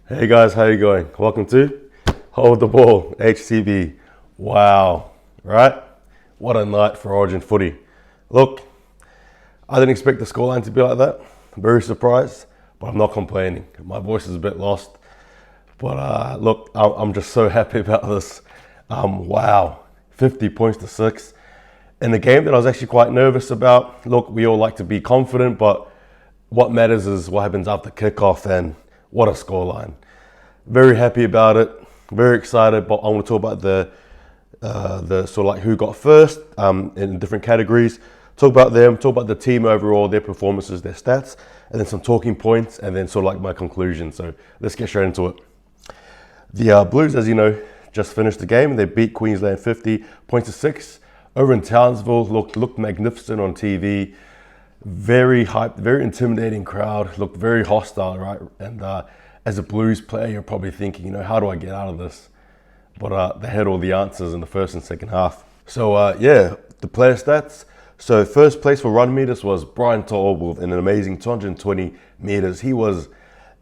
Hey guys, how you going? Welcome to Hold the Ball, HCB. Wow, right? What a night for Origin footy. Look, I didn't expect the scoreline to be like that. Very surprised, but I'm not complaining. My voice is a bit lost, but look, I'm just so happy about this. Wow, 50 points to 6 in a game that I was actually quite nervous about. Look, we all like to be confident, but what matters is what happens after kickoff, and what a scoreline. Very happy about it, very excited, but I want to talk about the sort of like who got first in different categories. Talk about them, talk about the team overall, their performances, their stats, and then some talking points, and then sort of like my conclusion. So let's get straight into it. The Blues, as you know, just finished the game. They beat Queensland 50 points to 6 over in Townsville. Looked magnificent on TV. Very hyped, very intimidating crowd. Looked very hostile, right? And as a Blues player, you're probably thinking, how do I get out of this? But they had all the answers in the first and second half. So yeah, the player stats. So first place for run meters was Brian To'o with an amazing 220 meters. He was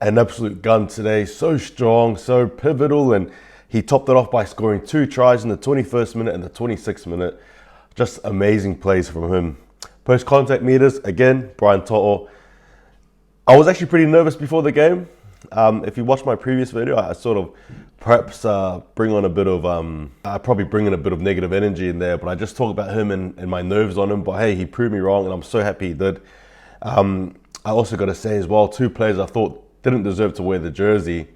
an absolute gun today. So strong, so pivotal, and he topped it off by scoring 2 tries in the 21st minute and the 26th minute. Just amazing plays from him. Post contact meters, again, Brian To'o. I was actually pretty nervous before the game. If you watch my previous video, I sort of perhaps bring on a bit of, I probably bring in a bit of negative energy in there, but I just talk about him and my nerves on him. But hey, he proved me wrong, and I'm so happy he did. I also got to say as well, 2 players I thought didn't deserve to wear the jersey,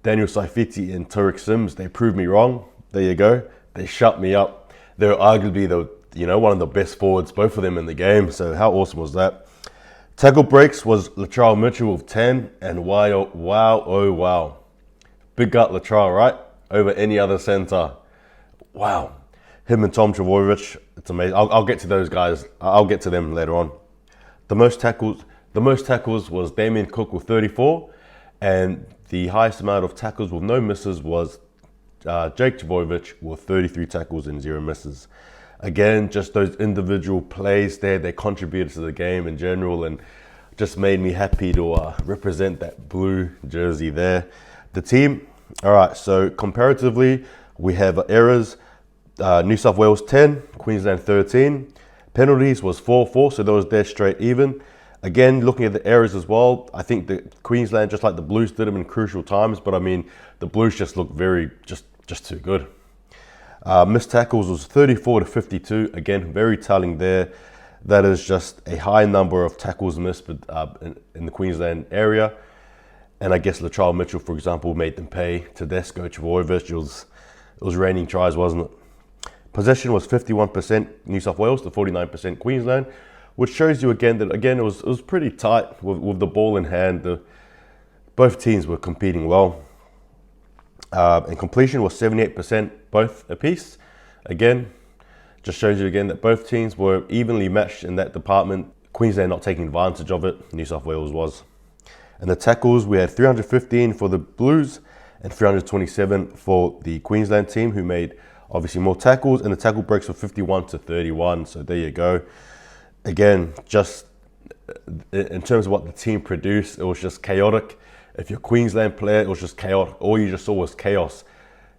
Daniel Saifiti and Tariq Sims. They proved me wrong. There you go. They shut me up. They're arguably one of the best forwards, both of them in the game. So how awesome was that? Tackle breaks was Latrell Mitchell with 10, and wow. Big gut Latrell, right? Over any other centre. Wow. Him and Tom Trbojevic, it's amazing. I'll get to those guys. I'll get to them later on. The most tackles was Damien Cook with 34, and the highest amount of tackles with no misses was Jake Trbojevic with 33 tackles and 0 misses. Again, just those individual plays there, they contributed to the game in general, and just made me happy to represent that blue jersey there. The team, all right, so comparatively, we have errors, New South Wales 10, Queensland 13. Penalties was 4-4, so those there straight even. Again, looking at the errors as well, I think that Queensland, just like the Blues, did them in crucial times, but I mean, the Blues just looked just too good. Missed tackles was 34 to 52. Again, very telling there. That is just a high number of tackles missed in the Queensland area. And I guess Latrell Mitchell, for example, made them pay. Tedesco, Trbojevic, it was raining tries, wasn't it? Possession was 51% New South Wales to 49% Queensland, which shows you again that it was pretty tight with the ball in hand. Both teams were competing well. And completion was 78%, both apiece. Again, just shows you again that both teams were evenly matched in that department. Queensland not taking advantage of it, New South Wales was. And the tackles, we had 315 for the Blues and 327 for the Queensland team, who made obviously more tackles, and the tackle breaks were 51 to 31. So there you go. Again, just in terms of what the team produced, it was just chaotic. If you're a Queensland player, it was just chaos. All you just saw was chaos.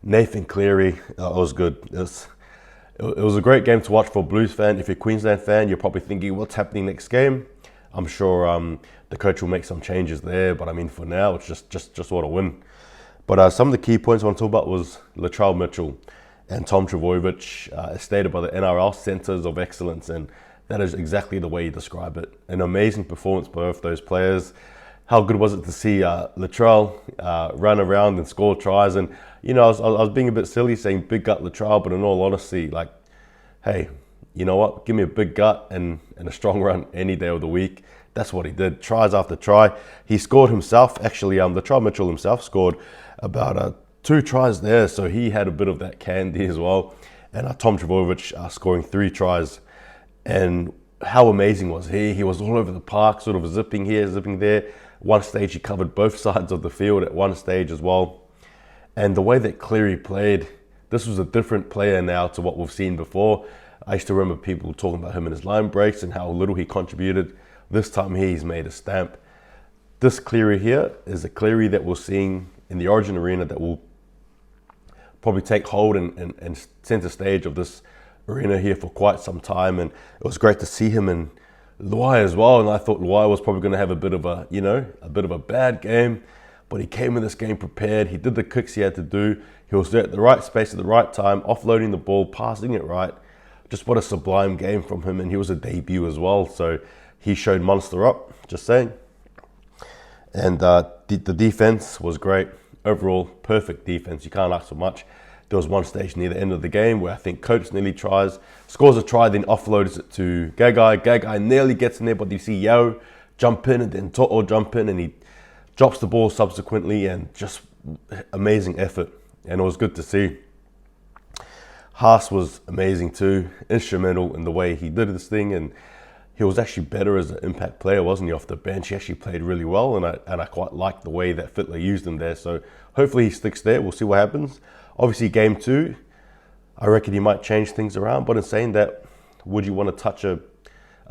Nathan Cleary, it was good. It was a great game to watch for a Blues fan. If you're a Queensland fan, you're probably thinking, what's happening next game? I'm sure the coach will make some changes there, but I mean, for now, it's just what a win. But some of the key points I want to talk about was Latrell Mitchell and Tom Trbojevic, as stated by the NRL, centres of excellence, and that is exactly the way you describe it. An amazing performance by both those players. How good was it to see Latrell run around and score tries? And, I was being a bit silly saying big gut Latrell, but in all honesty, like, hey, you know what? Give me a big gut and a strong run any day of the week. That's what he did. Tries after try. He scored himself. Actually, Latrell Mitchell himself scored about 2 tries there, so he had a bit of that candy as well. And Tom Trbojevic scoring 3 tries. And how amazing was he? He was all over the park, sort of zipping here, zipping there. One stage he covered both sides of the field at one stage as well. And the way that Cleary played, this was a different player now to what we've seen before. I used to remember people talking about him in his line breaks and how little he contributed. This time he's made a stamp. this Cleary here is a Cleary that we're seeing in the Origin Arena that will probably take hold and center stage of this arena here for quite some time. And it was great to see him in Luai as well. And I thought Luai was probably going to have a bit of a bad game, but he came in this game prepared. He did the kicks he had to do. He was there at the right space at the right time, offloading the ball, passing it right. Just what a sublime game from him. And he was a debut as well, so he showed monster up, just saying. And the defense was great. Overall, perfect defense. You can't ask for much. There was one stage near the end of the game where I think Coates nearly scores a try, then offloads it to Gagai. Gagai nearly gets in there, but you see Yao jump in and then Toto jump in, and he drops the ball subsequently, and just amazing effort. And it was good to see. Haas was amazing too, instrumental in the way he did this thing, and he was actually better as an impact player, wasn't he, off the bench? He actually played really well, and I quite liked the way that Fittler used him there. So hopefully he sticks there. We'll see what happens. Obviously, game 2, I reckon he might change things around. But in saying that, would you want to touch a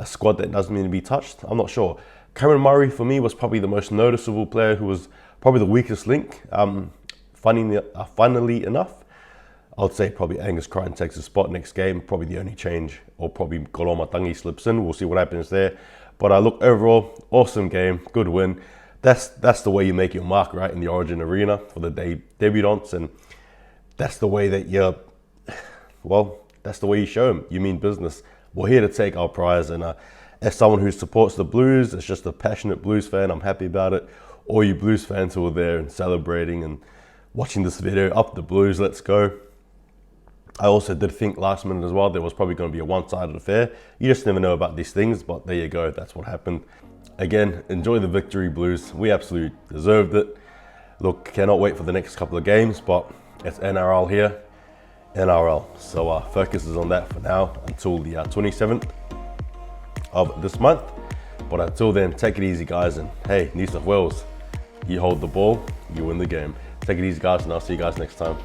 squad that doesn't need to be touched? I'm not sure. Cameron Murray, for me, was probably the most noticeable player, who was probably the weakest link. Funnily enough, I'd say probably Angus Crichton takes a spot next game. Probably the only change, or probably Goloma Tangi slips in. We'll see what happens there. But look, overall, awesome game, good win. That's the way you make your mark, right, in the Origin Arena for the debutants, and that's the way that that's the way you show them you mean business. We're here to take our prize, and as someone who supports the Blues, as just a passionate Blues fan, I'm happy about it. All you Blues fans who were there and celebrating and watching this video, up the Blues, let's go. I also did think last minute as well there was probably going to be a one-sided affair. You just never know about these things, but there you go, that's what happened. Again, enjoy the victory, Blues. We absolutely deserved it. Look, cannot wait for the next couple of games, but it's NRL here, NRL. So focus is on that for now until the 27th of this month. But until then, take it easy, guys. And hey, New South Wales, you hold the ball, you win the game. Take it easy, guys, and I'll see you guys next time.